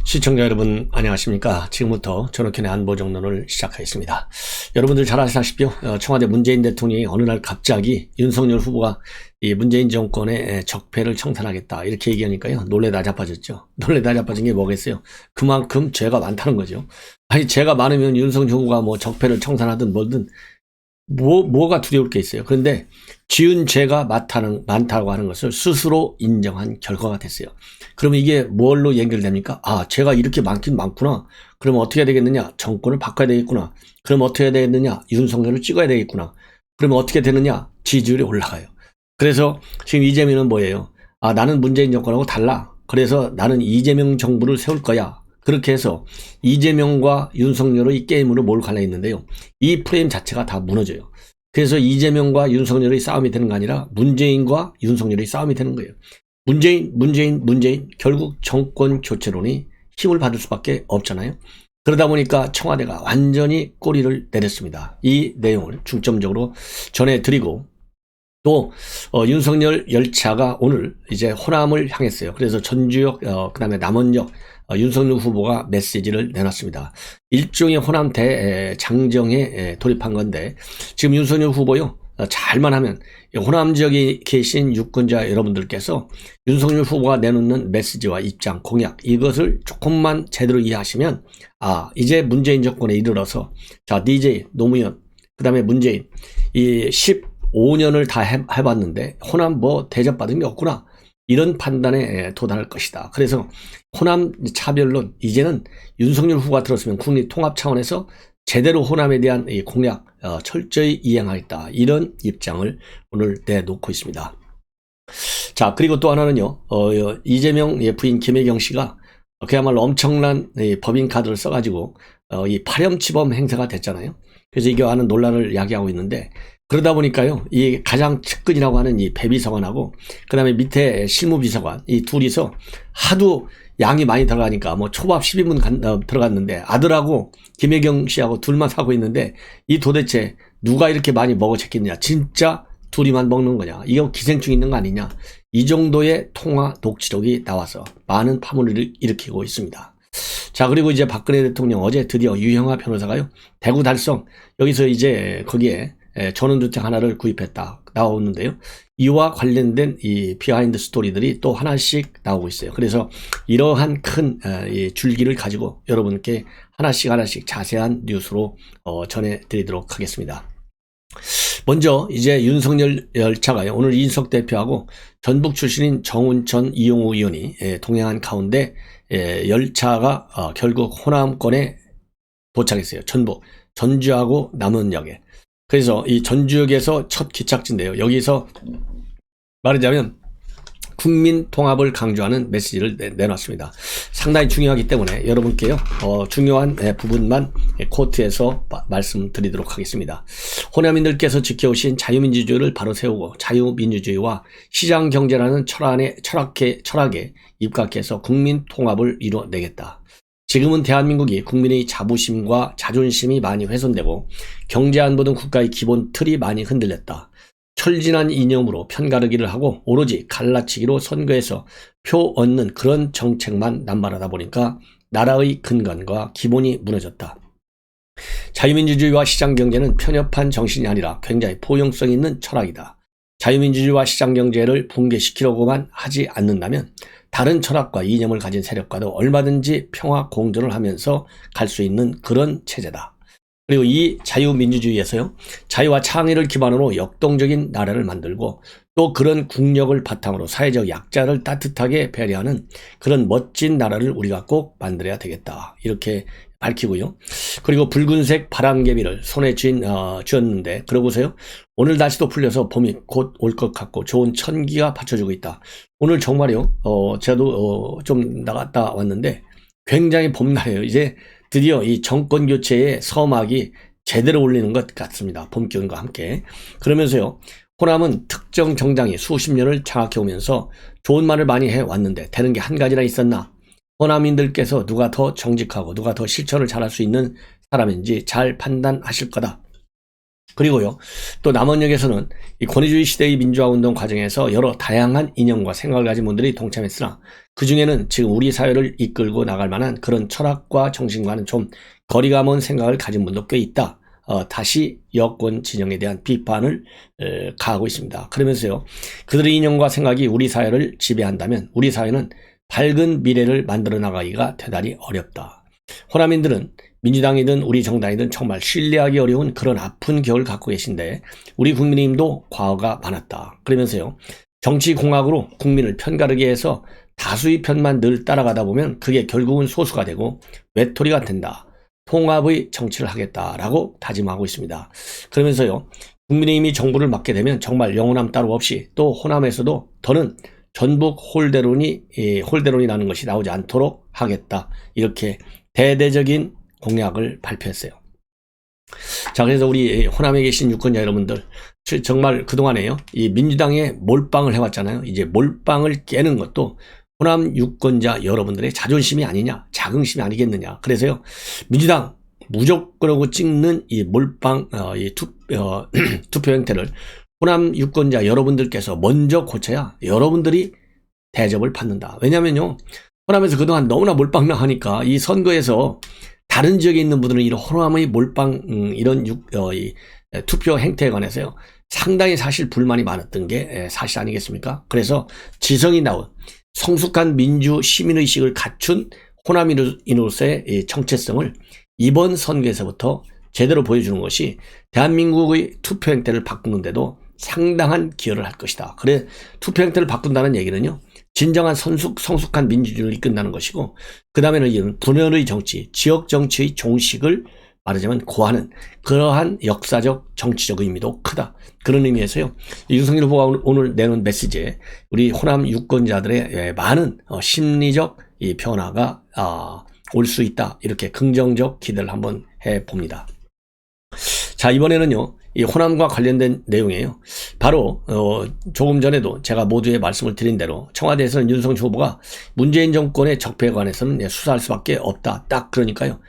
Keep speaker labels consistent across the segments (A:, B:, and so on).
A: 시청자 여러분 안녕하십니까. 지금부터 전학현의 안보정론을 시작하겠습니다. 여러분들 잘 아시다시피 청와대 문재인 대통령이 어느 날 갑자기 윤석열 후보가 이 문재인 정권의 적폐를 청산하겠다 이렇게 얘기하니까요 놀래다 자빠졌죠. 놀래다 자빠진 게 뭐겠어요. 그만큼 죄가 많다는 거죠. 아니 죄가 많으면 윤석열 후보가 뭐 적폐를 청산하든 뭐든 뭐가 두려울 게 있어요. 그런데 지은 죄가 많다고 하는 것을 스스로 인정한 결과가 됐어요. 그러면 이게 뭘로 연결됩니까? 아, 죄가 이렇게 많긴 많구나. 그러면 어떻게 해야 되겠느냐? 정권을 바꿔야 되겠구나. 그럼 어떻게 해야 되겠느냐? 윤석열을 찍어야 되겠구나. 그러면 어떻게 되느냐? 지지율이 올라가요. 그래서 지금 이재명은 뭐예요? 아, 나는 문재인 정권하고 달라. 그래서 나는 이재명 정부를 세울 거야. 그렇게 해서 이재명과 윤석열의 게임으로 몰고 있는데요. 이 프레임 자체가 다 무너져요. 그래서 이재명과 윤석열의 싸움이 되는 게 아니라 문재인과 윤석열의 싸움이 되는 거예요. 문재인 결국 정권 교체론이 힘을 받을 수밖에 없잖아요. 그러다 보니까 청와대가 완전히 꼬리를 내렸습니다. 이 내용을 중점적으로 전해드리고 또 윤석열 열차가 오늘 이제 호남을 향했어요. 그래서 전주역 그다음에 남원역 윤석열 후보가 메시지를 내놨습니다. 일종의 호남 대장정에 돌입한 건데 지금 윤석열 후보요 잘만 하면 호남 지역에 계신 유권자 여러분들께서 윤석열 후보가 내놓는 메시지와 입장, 공약 이것을 조금만 제대로 이해하시면 아 이제 문재인 정권에 이르러서 자 DJ 노무현 그다음에 문재인 이 15년을 다 해봤는데 호남 뭐 대접받은 게 없구나 이런 판단에 도달할 것이다. 그래서 호남 차별론 이제는 윤석열 후보가 들었으면 국립 통합 차원에서 제대로 호남에 대한 이 공약 철저히 이행하겠다 이런 입장을 오늘 내놓고 있습니다. 자 그리고 또 하나는요 이재명 부인 김혜경 씨가 그야말로 엄청난 법인카드를 써가지고 이 파렴치범 행사가 됐잖아요. 그래서 이게 하는 논란을 야기하고 있는데 그러다 보니까요, 이 가장 측근이라고 하는 이 배비서관하고, 그 다음에 밑에 실무비서관, 이 둘이서 하도 양이 많이 들어가니까 뭐 초밥 12분 들어갔는데 아들하고 김혜경 씨하고 둘만 사고 있는데 이 도대체 누가 이렇게 많이 먹어챘겠냐. 진짜 둘이만 먹는 거냐. 이거 기생충 있는 거 아니냐. 이 정도의 통화 녹취록이 나와서 많은 파문을 일으키고 있습니다. 자 그리고 이제 박근혜 대통령 어제 드디어 유형아 변호사가요, 대구 달성, 여기서 이제 거기에 전원주택 하나를 구입했다 나오는데요. 이와 관련된 이 비하인드 스토리들이 또 하나씩 나오고 있어요. 그래서 이러한 큰 줄기를 가지고 여러분께 하나씩 자세한 뉴스로 전해드리도록 하겠습니다. 먼저 이제 윤석열 열차가요. 오늘 이인석 대표하고 전북 출신인 정운천 이용우 의원이 동행한 가운데 열차가 결국 호남권에 도착했어요. 전주하고 남원역에. 그래서 이 전주역에서 첫 기착지인데요. 여기서 말하자면 국민 통합을 강조하는 메시지를 내놨습니다. 상당히 중요하기 때문에 여러분께요 중요한 부분만 코트에서 말씀드리도록 하겠습니다. 호남인들께서 지켜오신 자유민주주의를 바로 세우고 자유민주주의와 시장경제라는 철학에 입각해서 국민 통합을 이뤄내겠다. 지금은 대한민국이 국민의 자부심과 자존심이 많이 훼손되고 경제안보 등 국가의 기본 틀이 많이 흔들렸다. 철진한 이념으로 편가르기를 하고 오로지 갈라치기로 선거에서 표 얻는 그런 정책만 남발하다 보니까 나라의 근간과 기본이 무너졌다. 자유민주주의와 시장경제는 편협한 정신이 아니라 굉장히 포용성 있는 철학이다. 자유민주주의와 시장경제를 붕괴시키려고만 하지 않는다면 다른 철학과 이념을 가진 세력과도 얼마든지 평화 공존을 하면서 갈 수 있는 그런 체제다. 그리고 이 자유민주주의에서요, 자유와 창의를 기반으로 역동적인 나라를 만들고 또 그런 국력을 바탕으로 사회적 약자를 따뜻하게 배려하는 그런 멋진 나라를 우리가 꼭 만들어야 되겠다. 이렇게 밝히고요. 그리고 붉은색 바람개비를 손에 쥐었는데 그러고서요. 오늘 날씨도 풀려서 봄이 곧 올 것 같고 좋은 천기가 받쳐주고 있다. 오늘 정말요. 저도 좀 나갔다 왔는데 굉장히 봄날이에요. 이제 드디어 이 정권 교체의 서막이 제대로 울리는 것 같습니다. 봄 기운과 함께. 그러면서요. 호남은 특정 정당이 수십 년을 장악해 오면서 좋은 말을 많이 해왔는데 되는 게 한 가지나 있었나? 호남인들께서 누가 더 정직하고 누가 더 실천을 잘할 수 있는 사람인지 잘 판단하실 거다. 그리고요, 또 남원역에서는 이 권위주의 시대의 민주화운동 과정에서 여러 다양한 이념과 생각을 가진 분들이 동참했으나 그 중에는 지금 우리 사회를 이끌고 나갈 만한 그런 철학과 정신과는 좀 거리가 먼 생각을 가진 분도 꽤 있다. 다시 여권 진영에 대한 비판을 가하고 있습니다. 그러면서요, 그들의 이념과 생각이 우리 사회를 지배한다면 우리 사회는 밝은 미래를 만들어 나가기가 대단히 어렵다. 호남인들은 민주당이든 우리 정당이든 정말 신뢰하기 어려운 그런 아픈 기억을 갖고 계신데 우리 국민의힘도 과거가 많았다. 그러면서요, 정치공학으로 국민을 편가르게 해서 다수의 편만 늘 따라가다 보면 그게 결국은 소수가 되고 외톨이가 된다. 통합의 정치를 하겠다라고 다짐하고 있습니다. 그러면서요, 국민의힘이 정부를 맡게 되면 정말 영원함 따로 없이 또 호남에서도 더는 전북 홀대론이 나는 것이 나오지 않도록 하겠다. 이렇게 대대적인 공약을 발표했어요. 자, 그래서 우리 호남에 계신 유권자 여러분들, 정말 그동안에요, 이 민주당에 몰빵을 해왔잖아요. 이제 몰빵을 깨는 것도 호남 유권자 여러분들의 자존심이 아니냐, 자긍심이 아니겠느냐. 그래서요, 민주당 무조건하고 찍는 이 몰빵, 투표 형태를 호남 유권자 여러분들께서 먼저 고쳐야 여러분들이 대접을 받는다. 왜냐면요, 호남에서 그동안 너무나 몰빵당하니까 이 선거에서 다른 지역에 있는 분들은 이런 호남의 몰빵, 투표 행태에 관해서요, 상당히 사실 불만이 많았던 게 사실 아니겠습니까? 그래서 지성이 나온 성숙한 민주 시민의식을 갖춘 호남인으로서의 정체성을 이번 선거에서부터 제대로 보여주는 것이 대한민국의 투표 행태를 바꾸는데도 상당한 기여를 할 것이다. 그래, 투표 행태를 바꾼다는 얘기는요, 진정한 성숙한 민주주의를 이끈다는 것이고, 그 다음에는 이런 분열의 정치, 지역 정치의 종식을 말하자면 고하는 그러한 역사적 정치적 의미도 크다. 그런 의미에서요, 윤석열 후보가 오늘 내놓은 메시지에 우리 호남 유권자들의 많은 심리적 이 변화가 올 수 있다. 이렇게 긍정적 기대를 한번 해봅니다. 자, 이번에는요, 이 호남과 관련된 내용이에요. 바로 조금 전에도 제가 모두에 말씀을 드린 대로 청와대에서는 윤석열 후보가 문재인 정권의 적폐에 관해서는 수사할 수밖에 없다. 딱 그러니까요,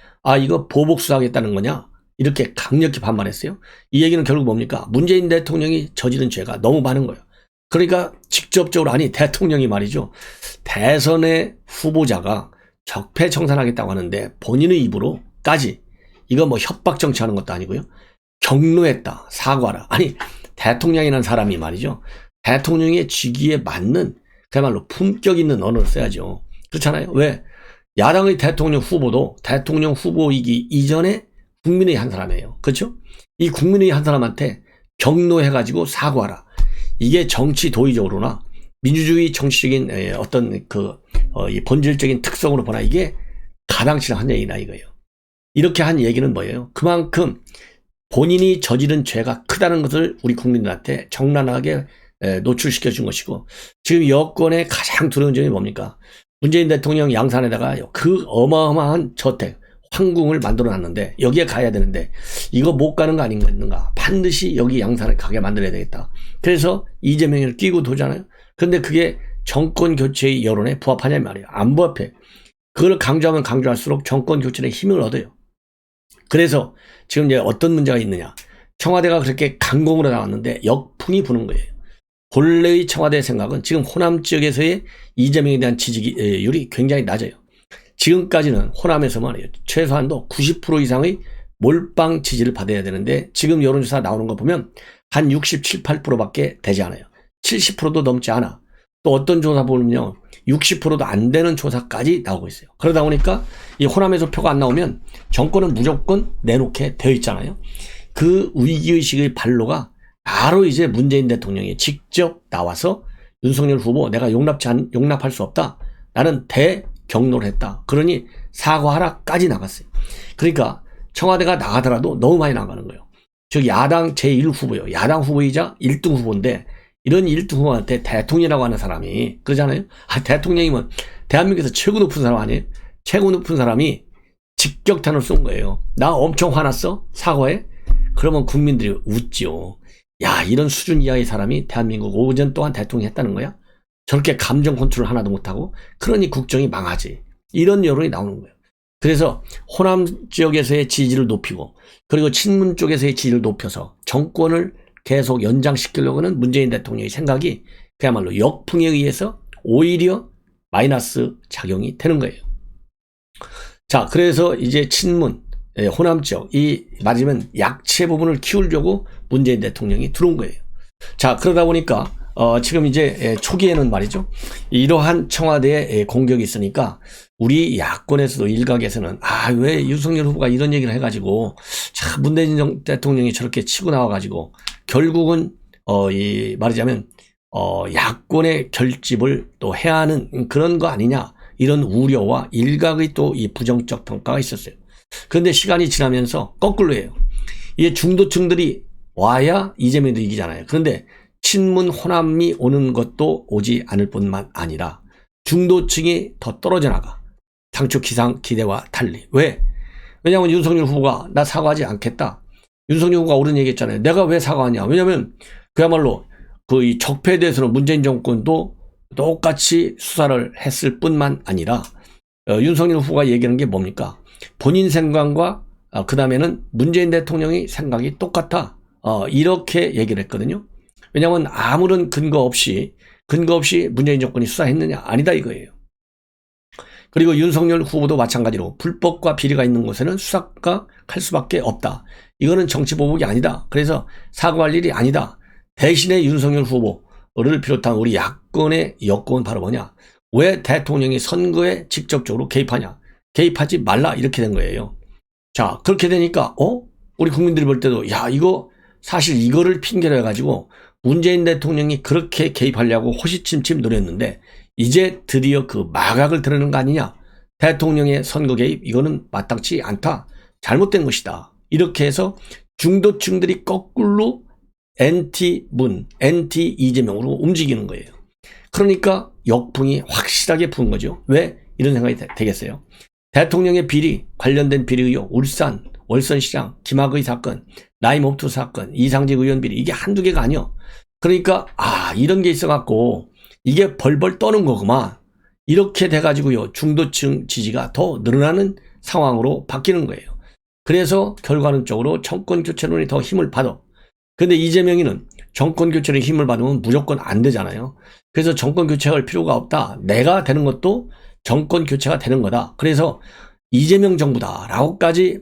A: 이거 보복 수사하겠다는 거냐, 이렇게 강력히 반발했어요. 이 얘기는 결국 뭡니까? 문재인 대통령이 저지른 죄가 너무 많은 거예요. 그러니까 직접적으로, 아니 대통령이 말이죠, 대선의 후보자가 적폐 청산하겠다고 하는데 본인의 입으로까지 이거 뭐 협박 정치하는 것도 아니고요, 경로했다, 사과라. 아니, 대통령이라는 사람이 말이죠, 대통령의 직위에 맞는 그야말로 품격 있는 언어를 써야죠. 그렇잖아요. 왜? 야당의 대통령 후보도 대통령 후보이기 이전에 국민의 한 사람이에요. 그렇죠? 이 국민의 한 사람한테 경로해가지고 사과라. 이게 정치 도의적으로나 민주주의 정치적인 어떤 이 본질적인 특성으로 보나 이게 가당치 않은 얘기다 이거예요. 이렇게 한 얘기는 뭐예요? 그만큼 본인이 저지른 죄가 크다는 것을 우리 국민들한테 적나라하게 노출시켜 준 것이고, 지금 여권의 가장 두려운 점이 뭡니까? 문재인 대통령 양산에다가 그 어마어마한 저택, 황궁을 만들어 놨는데 여기에 가야 되는데 이거 못 가는 거 아닌가? 반드시 여기 양산에 가게 만들어야 되겠다. 그래서 이재명을 끼고 도잖아요. 그런데 그게 정권 교체의 여론에 부합하냐 말이에요. 안 부합해. 그걸 강조하면 강조할수록 정권 교체의 힘을 얻어요. 그래서 지금 이제 어떤 문제가 있느냐. 청와대가 그렇게 강공으로 나왔는데 역풍이 부는 거예요. 본래의 청와대 생각은 지금 호남 지역에서의 이재명에 대한 지지율이 굉장히 낮아요. 지금까지는 호남에서 말이에요, 최소한도 90% 이상의 몰빵 지지를 받아야 되는데 지금 여론조사 나오는 거 보면 한 67, 8%밖에 되지 않아요. 70%도 넘지 않아. 또 어떤 조사 보면요, 60%도 안 되는 조사까지 나오고 있어요. 그러다 보니까 이 호남에서 표가 안 나오면 정권은 무조건 내놓게 되어 있잖아요. 그 위기의식의 발로가 바로 이제 문재인 대통령이 직접 나와서 윤석열 후보 내가 용납할 수 없다. 나는 대경로를 했다. 그러니 사과하라까지 나갔어요. 그러니까 청와대가 나가더라도 너무 많이 나가는 거예요. 즉 야당 제1후보요. 야당 후보이자 1등 후보인데 이런 1등 후보한테 대통령이라고 하는 사람이 그러잖아요. 대통령이면 대한민국에서 최고 높은 사람 아니에요? 최고 높은 사람이 직격탄을 쏜 거예요. 나 엄청 화났어? 사과해? 그러면 국민들이 웃지요. 야, 이런 수준 이하의 사람이 대한민국 5년 동안 대통령 했다는 거야? 저렇게 감정 컨트롤 하나도 못하고? 그러니 국정이 망하지. 이런 여론이 나오는 거예요. 그래서 호남 지역에서의 지지를 높이고 그리고 친문 쪽에서의 지지를 높여서 정권을 계속 연장시키려고 하는 문재인 대통령의 생각이 그야말로 역풍에 의해서 오히려 마이너스 작용이 되는 거예요. 자, 그래서 이제 친문, 호남 지역, 이 말하자면 약체 부분을 키우려고 문재인 대통령이 들어온 거예요. 자, 그러다 보니까 지금 이제 초기에는 말이죠. 이러한 청와대의 공격이 있으니까 우리 야권에서도 일각에서는 왜 윤석열 후보가 이런 얘기를 해가지고 참 문재인 대통령이 저렇게 치고 나와가지고 결국은 이 말하자면 야권의 결집을 또 해야 하는 그런 거 아니냐 이런 우려와 일각의 또 이 부정적 평가가 있었어요. 그런데 시간이 지나면서 거꾸로 해요. 이게 중도층들이 와야 이재명도 이기잖아요. 그런데 친문 호남이 오는 것도 오지 않을 뿐만 아니라 중도층이 더 떨어져 나가. 당초 기대와 달리. 왜? 왜냐하면 윤석열 후보가 나 사과하지 않겠다. 윤석열 후보가 옳은 얘기 했잖아요. 내가 왜 사과하냐. 왜냐하면 그야말로 그 이 적폐에 대해서는 문재인 정권도 똑같이 수사를 했을 뿐만 아니라 윤석열 후보가 얘기하는 게 뭡니까? 본인 생각과 그 다음에는 문재인 대통령의 생각이 똑같아. 이렇게 얘기를 했거든요. 왜냐하면 아무런 근거 없이 문재인 정권이 수사했느냐? 아니다 이거예요. 그리고 윤석열 후보도 마찬가지로 불법과 비리가 있는 곳에는 수사가 할 수밖에 없다. 이거는 정치보복이 아니다. 그래서 사과할 일이 아니다. 대신에 윤석열 후보를 비롯한 우리 야권의 여권은 바로 뭐냐? 왜 대통령이 선거에 직접적으로 개입하냐? 개입하지 말라 이렇게 된 거예요. 자, 그렇게 되니까 우리 국민들이 볼 때도 이거 사실 이거를 핑계로 해가지고 문재인 대통령이 그렇게 개입하려고 호시침침 노렸는데 이제 드디어 그 마각을 드러내는 거 아니냐. 대통령의 선거 개입 이거는 마땅치 않다. 잘못된 것이다. 이렇게 해서 중도층들이 거꾸로 NT 이재명으로 움직이는 거예요. 그러니까 역풍이 확실하게 부은 거죠. 왜 이런 생각이 되겠어요? 대통령의 비리, 관련된 비리 의혹, 울산, 월선시장, 김학의 사건, 라임옵투 사건, 이상직 의원 비리 이게 한두 개가 아니요. 그러니까 이런 게 있어갖고 이게 벌벌 떠는 거구만. 이렇게 돼가지고요. 중도층 지지가 더 늘어나는 상황으로 바뀌는 거예요. 그래서 결과론적으로 정권교체론이 더 힘을 받아. 근데 이재명이는 정권교체론에 힘을 받으면 무조건 안 되잖아요. 그래서 정권교체할 필요가 없다. 내가 되는 것도 정권교체가 되는 거다. 그래서 이재명 정부다라고까지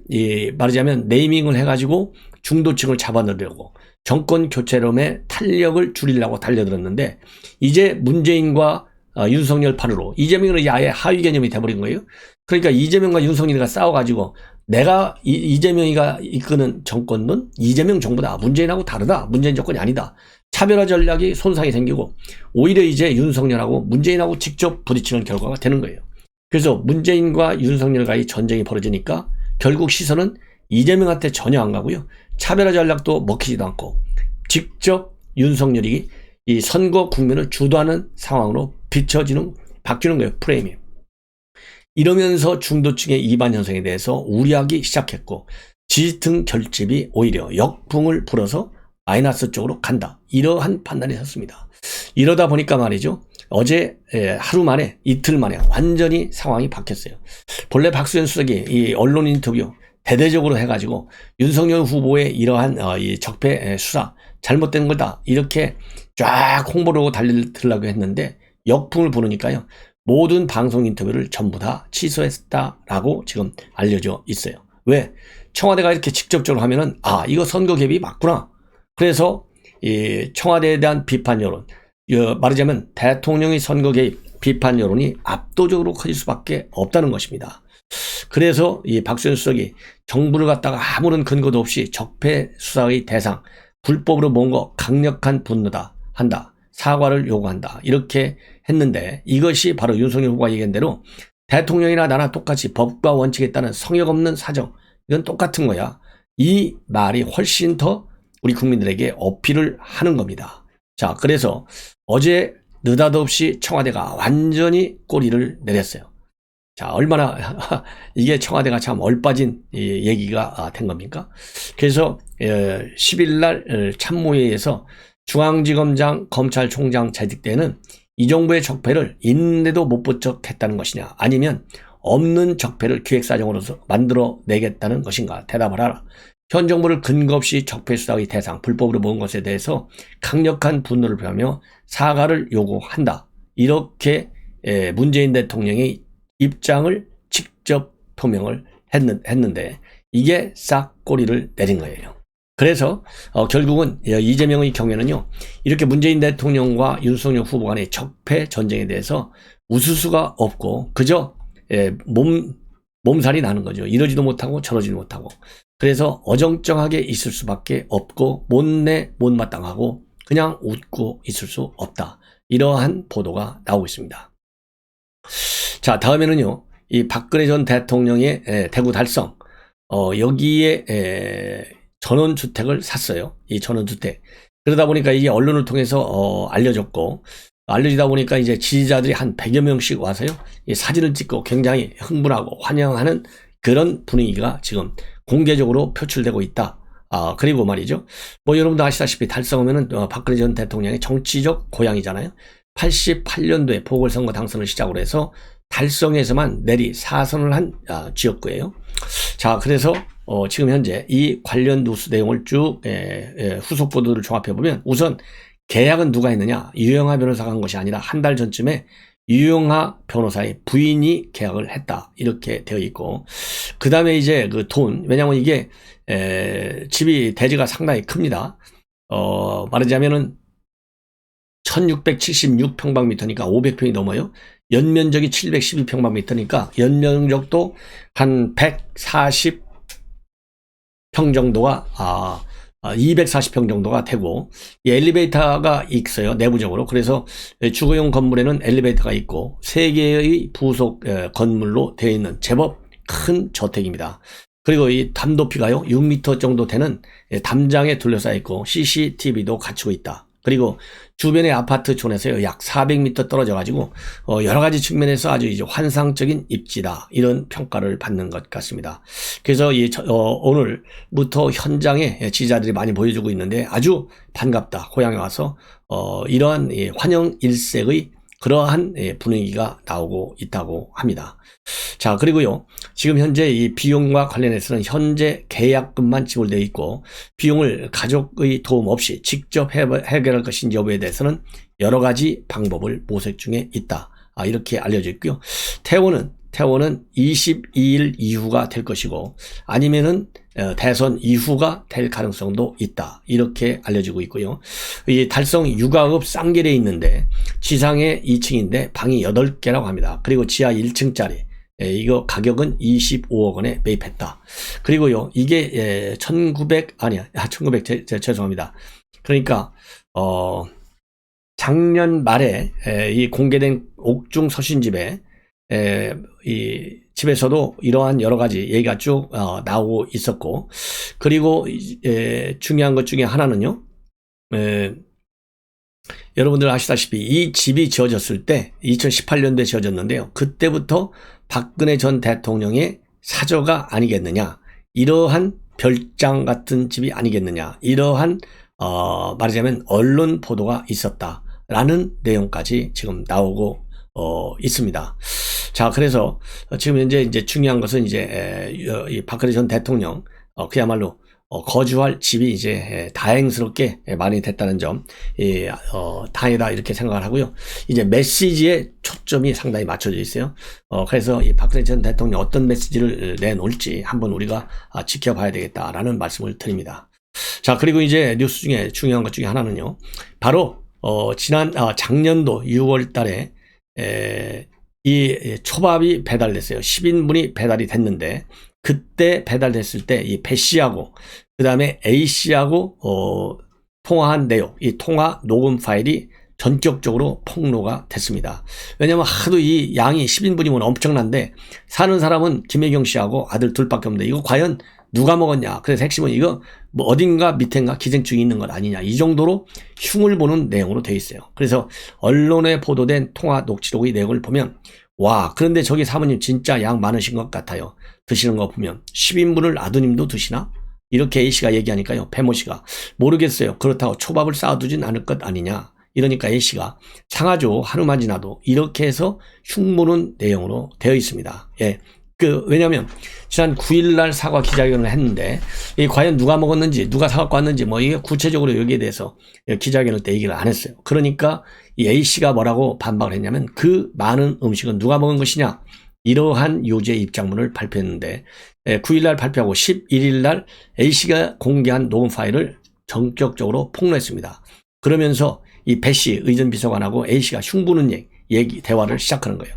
A: 말하자면 네이밍을 해가지고 중도층을 잡아넣으려고 정권교체론의 탄력을 줄이려고 달려들었는데 이제 문재인과 윤석열 판으로 이재명은 아예 하위 개념이 돼버린 거예요. 그러니까 이재명과 윤석열이가 싸워가지고 내가 이재명이가 이끄는 정권은 이재명 정부다. 문재인하고 다르다. 문재인 정권이 아니다. 차별화 전략이 손상이 생기고 오히려 이제 윤석열하고 문재인하고 직접 부딪히는 결과가 되는 거예요. 그래서 문재인과 윤석열과의 전쟁이 벌어지니까 결국 시선은 이재명한테 전혀 안 가고요. 차별화 전략도 먹히지도 않고 직접 윤석열이 이 선거 국면을 주도하는 상황으로 바뀌는 거예요. 프레임이. 이러면서 중도층의 이반 현상에 대해서 우려하기 시작했고 지지층 결집이 오히려 역풍을 불어서 마이너스 쪽으로 간다. 이러한 판단이 섰습니다. 이러다 보니까 말이죠. 어제 하루 만에 이틀 만에 완전히 상황이 바뀌었어요. 본래 박수현 수석이 이 언론 인터뷰 대대적으로 해가지고 윤석열 후보의 이러한 이 적폐 수사 잘못된 거다 이렇게 쫙 홍보를 하고 달리려고 했는데 역풍을 부르니까요. 모든 방송 인터뷰를 전부 다 취소했다라고 지금 알려져 있어요. 왜? 청와대가 이렇게 직접적으로 하면은 이거 선거 개입이 맞구나. 그래서 이 청와대에 대한 비판 여론, 말하자면 대통령의 선거 개입 비판 여론이 압도적으로 커질 수밖에 없다는 것입니다. 그래서 이 박수현 수석이 정부를 갖다가 아무런 근거도 없이 적폐 수사의 대상, 불법으로 모은 거 강력한 분노다 한다. 사과를 요구한다. 이렇게 했는데 이것이 바로 윤석열 후보가 얘기한 대로 대통령이나 나나 똑같이 법과 원칙에 따른 성역 없는 사정 이건 똑같은 거야. 이 말이 훨씬 더 우리 국민들에게 어필을 하는 겁니다. 자, 그래서 어제 느닷없이 청와대가 완전히 꼬리를 내렸어요. 자, 얼마나 이게 청와대가 참 얼빠진 얘기가 된 겁니까? 그래서 10일 날 참모회의에서 중앙지검장 검찰총장 재직 때는 이 정부의 적폐를 있는데도 못 본 척했다는 것이냐 아니면 없는 적폐를 기획사정으로서 만들어내겠다는 것인가? 대답을 하라. 현 정부를 근거 없이 적폐 수사의 대상, 불법으로 모은 것에 대해서 강력한 분노를 표하며 사과를 요구한다. 이렇게 문재인 대통령의 입장을 직접 표명을 했는데 이게 싹 꼬리를 내린 거예요. 그래서 결국은 이재명의 경우에는요, 이렇게 문재인 대통령과 윤석열 후보 간의 적폐 전쟁에 대해서 웃을 수가 없고 그저 몸살이 나는 거죠. 이러지도 못하고 저러지도 못하고. 그래서 어정쩡하게 있을 수밖에 없고 못마땅하고 그냥 웃고 있을 수 없다. 이러한 보도가 나오고 있습니다. 자, 다음에는요, 이 박근혜 전 대통령의 대구 달성, 여기에 전원주택을 샀어요. 이 전원주택. 그러다 보니까 이게 언론을 통해서 알려졌고, 알려지다 보니까 이제 지지자들이 한 100여 명씩 와서요, 이 사진을 찍고 굉장히 흥분하고 환영하는 그런 분위기가 지금 공개적으로 표출되고 있다. 그리고 말이죠. 뭐 여러분도 아시다시피 달성하면은 박근혜 전 대통령의 정치적 고향이잖아요. 88년도에 보궐선거 당선을 시작으로 해서 달성에서만 내리 4선을 한 지역구예요. 자, 그래서 지금 현재 이 관련 뉴스 내용을 쭉 후속 보도를 종합해 보면 우선 계약은 누가 했느냐? 유영하 변호사가 한 것이 아니라 한 달 전쯤에 유영하 변호사의 부인이 계약을 했다. 이렇게 되어 있고, 그 다음에 이제 그 돈, 왜냐면 이게 집이 대지가 상당히 큽니다. 말하자면은 1676평방미터니까 500평이 넘어요. 연면적이 712평방미터니까 연면적도 한 140평 정도가 240평 정도가 되고, 이 엘리베이터가 있어요, 내부적으로. 그래서 주거용 건물에는 엘리베이터가 있고 3개의 부속 건물로 되어 있는 제법 큰 저택입니다. 그리고 이 담 높이가요 6m 정도 되는 담장에 둘러싸여 있고 CCTV도 갖추고 있다. 그리고 주변의 아파트촌에서 약 400m 떨어져 가지고 여러 가지 측면에서 아주 이제 환상적인 입지다, 이런 평가를 받는 것 같습니다. 그래서 오늘부터 현장에 지지자들이 많이 보여주고 있는데 아주 반갑다, 고향에 와서 이러한 환영 일색의 그러한 분위기가 나오고 있다고 합니다. 자, 그리고요, 지금 현재 이 비용과 관련해서는 현재 계약금만 지불되어 있고 비용을 가족의 도움 없이 직접 해결할 것인지 여부에 대해서는 여러 가지 방법을 모색 중에 있다. 이렇게 알려져 있고요. 퇴원은 22일 이후가 될 것이고 아니면은 대선 이후가 될 가능성도 있다. 이렇게 알려지고 있고요. 이 달성 육아읍 쌍계리에 있는데 지상에 2층인데 방이 8개라고 합니다. 그리고 지하 1층짜리. 이거 가격은 25억 원에 매입했다. 그리고요, 이게 1900 죄송합니다. 그러니까 작년 말에 이 공개된 옥중 서신집에 이 집에서도 이러한 여러 가지 얘기가 쭉 나오고 있었고, 그리고 중요한 것 중에 하나는요, 여러분들 아시다시피 이 집이 지어졌을 때 2018년도에 지어졌는데요, 그때부터 박근혜 전 대통령의 사저가 아니겠느냐, 이러한 별장 같은 집이 아니겠느냐, 이러한 말하자면 언론 보도가 있었다라는 내용까지 지금 나오고 있습니다. 자, 그래서 지금 현재 이제 중요한 것은 이제 이 박근혜 전 대통령 그야말로 거주할 집이 이제 다행스럽게 많이 됐다는 점, 다행이다 이렇게 생각을 하고요. 이제 메시지에 초점이 상당히 맞춰져 있어요. 그래서 이 박근혜 전 대통령 어떤 메시지를 내놓을지 한번 우리가 지켜봐야 되겠다라는 말씀을 드립니다. 자, 그리고 이제 뉴스 중에 중요한 것 중에 하나는요, 바로 작년도 6월 달에 이 초밥이 배달됐어요. 10인분이 배달이 됐는데, 그때 배달됐을 때 이 배 씨하고 그 다음에 A 씨하고 통화한 내용, 이 통화 녹음 파일이 전격적으로 폭로가 됐습니다. 왜냐하면 하도 이 양이 10인분이면 엄청난데 사는 사람은 김혜경 씨하고 아들 둘밖에 없는데 이거 과연 누가 먹었냐. 그래서 핵심은 이거 뭐 어딘가 밑엔가 기생충이 있는 것 아니냐, 이 정도로 흉을 보는 내용으로 되어 있어요. 그래서 언론에 보도된 통화 녹취록의 내용을 보면, 와, 그런데 저기 사모님 진짜 양 많으신 것 같아요. 드시는 거 보면 10인분을 아드님도 드시나? 이렇게 A씨가 얘기하니까요, 배모 씨가 모르겠어요. 그렇다고 초밥을 쌓아두진 않을 것 아니냐, 이러니까 A씨가 상하죠. 하루만 지나도. 이렇게 해서 흉보는 내용으로 되어 있습니다. 예. 왜냐면, 지난 9일날 사과 기자회견을 했는데, 과연 누가 먹었는지, 누가 사갖고 왔는지, 이게 구체적으로 여기에 대해서 기자회견을 때 얘기를 안 했어요. 그러니까, 이 A씨가 뭐라고 반박을 했냐면, 그 많은 음식은 누가 먹은 것이냐, 이러한 요지의 입장문을 발표했는데, 9일날 발표하고 11일날 A씨가 공개한 녹음 파일을 전격적으로 폭로했습니다. 그러면서 이 배씨 의전비서관하고 A씨가 흉보는 대화를 시작하는 거예요.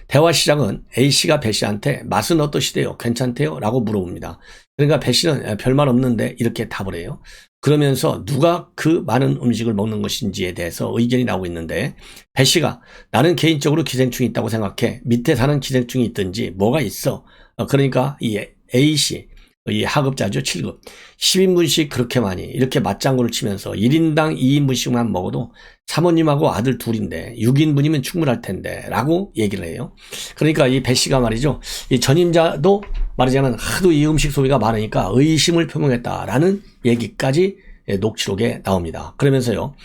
A: 대화 시작은 A씨가 배씨한테 맛은 어떠시대요? 괜찮대요? 라고 물어봅니다. 그러니까 배씨는 별말 없는데 이렇게 답을 해요. 그러면서 누가 그 많은 음식을 먹는 것인지에 대해서 의견이 나오고 있는데 배씨가 나는 개인적으로 기생충이 있다고 생각해. 밑에 사는 기생충이 있든지 뭐가 있어. 그러니까 이 A씨 이 하급자죠. 7급. 10인분씩 그렇게 많이 이렇게 맞장구를 치면서 1인당 2인분씩만 먹어도 사모님하고 아들 둘인데 6인분이면 충분할 텐데 라고 얘기를 해요. 그러니까 이 배씨가 말이죠. 이 전임자도 말하자면 하도 이 음식 소비가 많으니까 의심을 표명했다라는 얘기까지 녹취록에 나옵니다. 그러면서요.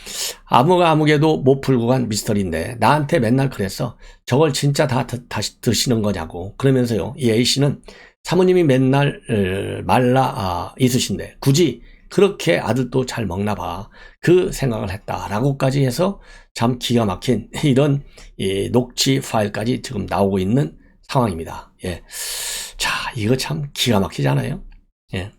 A: 아무개도 못 풀고 간 미스터리인데 나한테 맨날 그랬어. 저걸 진짜 다 다시 드시는 거냐고. 그러면서요. 이 A씨는 사모님이 맨날 말라 있으신데 굳이 그렇게 아들도 잘 먹나 봐. 그 생각을 했다라고까지 해서 참 기가 막힌 이런 녹취 파일까지 지금 나오고 있는 상황입니다. 예. 자, 이거 참 기가 막히지 않아요? 예.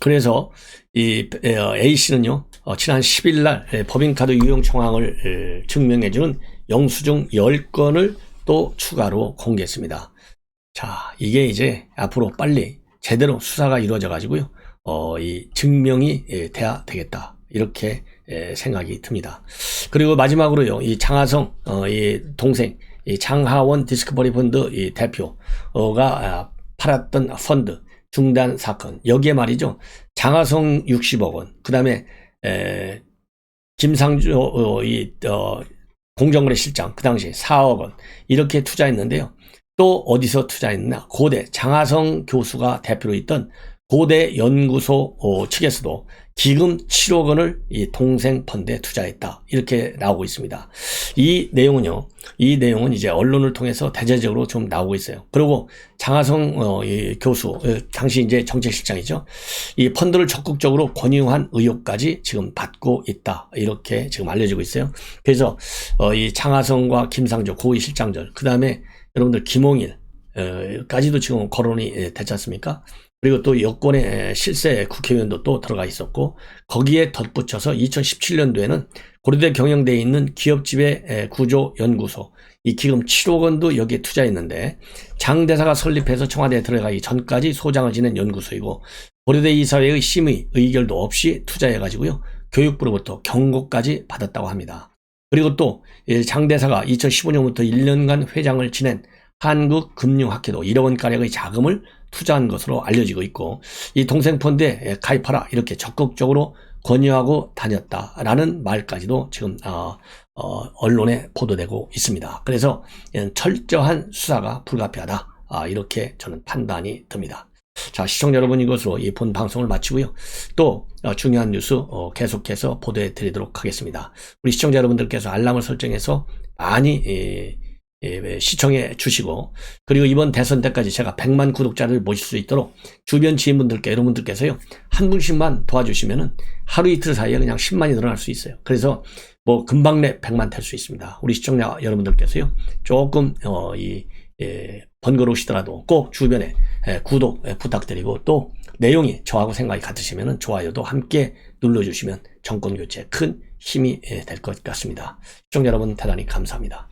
A: 그래서 이 A씨는요. 지난 10일 날 법인카드 유용 정황을 증명해주는 영수증 10건을 또 추가로 공개했습니다. 자, 이게 이제 앞으로 빨리 제대로 수사가 이루어져 가지고요. 이 증명이 돼야 되겠다. 이렇게 생각이 듭니다. 그리고 마지막으로요. 이 장하성 이 동생 이 장하원 디스커버리 펀드 이 대표가 팔았던 펀드 중단 사건. 여기에 말이죠. 장하성 60억 원. 그다음에 김상조 공정거래 실장 그 당시 4억 원. 이렇게 투자했는데요. 또 어디서 투자했느냐? 고대 장하성 교수가 대표로 있던 고대 연구소 측에서도 기금 7억 원을 이 동생 펀드에 투자했다. 이렇게 나오고 있습니다. 이 내용은 이제 언론을 통해서 대대적으로 좀 나오고 있어요. 그리고 장하성 교수 당시 이제 정책실장이죠. 이 펀드를 적극적으로 권유한 의혹까지 지금 받고 있다. 이렇게 지금 알려지고 있어요. 그래서 이 장하성과 김상조 고위 실장들 그다음에 여러분들 김홍일 까지도 지금 거론이 됐지 않습니까? 그리고 또 여권의 실세 국회의원도 또 들어가 있었고 거기에 덧붙여서 2017년도에는 고려대 경영대에 있는 기업지배 구조연구소 이 기금 7억 원도 여기에 투자했는데 장 대사가 설립해서 청와대에 들어가기 전까지 소장을 지낸 연구소이고 고려대 이사회의 심의 의결도 없이 투자해가지고요 교육부로부터 경고까지 받았다고 합니다. 그리고 또 장 대사가 2015년부터 1년간 회장을 지낸 한국금융학회도 1억 원가량의 자금을 투자한 것으로 알려지고 있고 이 동생 펀드에 가입하라 이렇게 적극적으로 권유하고 다녔다라는 말까지도 지금 언론에 보도되고 있습니다. 그래서 철저한 수사가 불가피하다 이렇게 저는 판단이 듭니다. 자, 시청자 여러분 이것으로 이 본 방송을 마치고요. 또 중요한 뉴스 계속해서 보도해 드리도록 하겠습니다. 우리 시청자 여러분들께서 알람을 설정해서 많이 시청해 주시고 그리고 이번 대선 때까지 제가 100만 구독자를 모실 수 있도록 주변 지인분들께 여러분들께서요 한 분씩만 도와주시면은 하루 이틀 사이에 그냥 10만이 늘어날 수 있어요. 그래서 뭐 금방 내 100만 될 수 있습니다. 우리 시청자 여러분들께서요 조금 번거로우시더라도 꼭 주변에 구독 부탁드리고 또 내용이 저하고 생각이 같으시면은 좋아요도 함께 눌러주시면 정권교체에 큰 힘이 될 것 같습니다. 시청자 여러분 대단히 감사합니다.